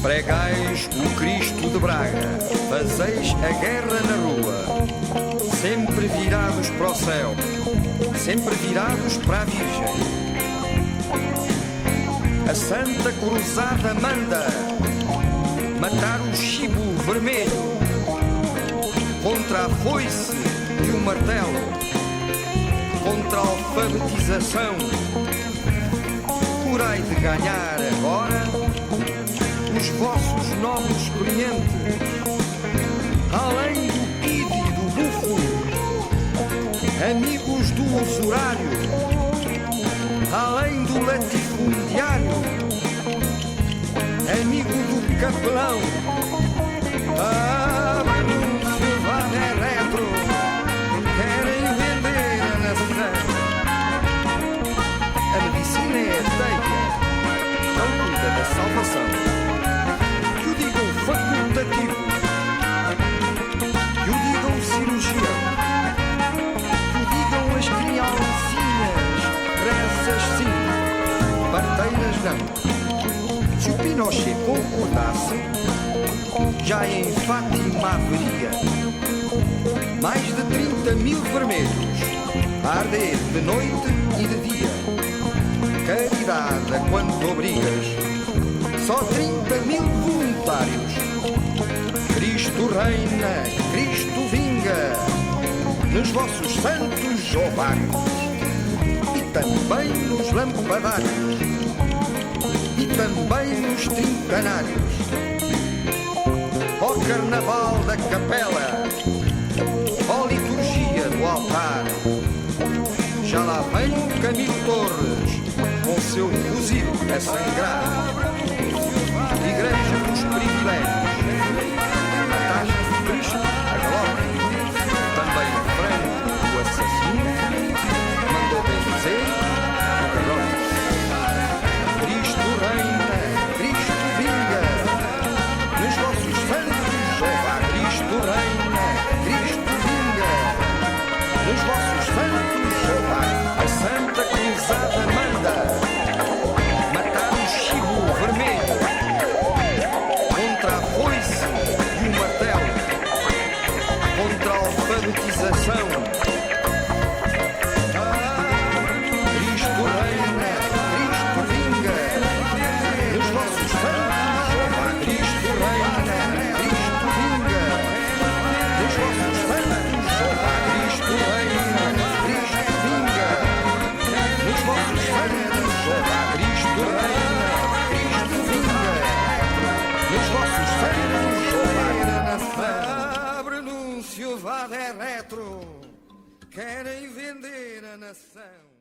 Pregais o Cristo de Braga, fazeis a guerra na rua, sempre virados para o céu, sempre virados para a Virgem. A Santa Cruzada manda matar o chibo vermelho contra a foice e o martelo, contra a alfabetização. Curai de ganhar agora os vossos novos clientes, além do PID e do bufo, amigos do usurário, além do latifundiário, amigo do capelão. Anúncio vai retro, querem vender a nação. A medicina é teia, não cuida da salvação. Que o digam facultativo, que o digam cirurgião, que o digam as criancinhas, crianças sim, parteiras não. Se o Pinochet concordasse, já em Fátima haveria mais de 30.000 vermelhos a arder de noite e de dia. Caridade a quanto obrigas, só 30.000 voluntários. Cristo reina, Cristo vinga, nos vossos santos ovários e também nos lampadários e também nos trintanários. Ó carnaval da capela, ó liturgia do altar, já lá vem o Camilo Torres com seu fuzil a sangrar. Igreja dos privilégios, a taxa de Cristo, a glória, também o frango, o assassino, mandou bem dizer o garrote. Cristo reina, Cristo vinga, nos vossos santos ovários. Cristo reina, Cristo vinga, nos vossos santos ovários. A Santa Cruzada manda matar o chibo vermelho contra a foice e o martelo, contra a alfabetização. Cristo reina, Cristo vinga, nos vossos santos ovários. Cristo reina, Cristo vinga, nos vossos santos ovários. Cristo reina, Cristo vinga, nos vossos santos ovários. Cristo reina, Cristo vinga, nos vossos santos ovários. Abre anúncio, vá de retro, querem vender a nação.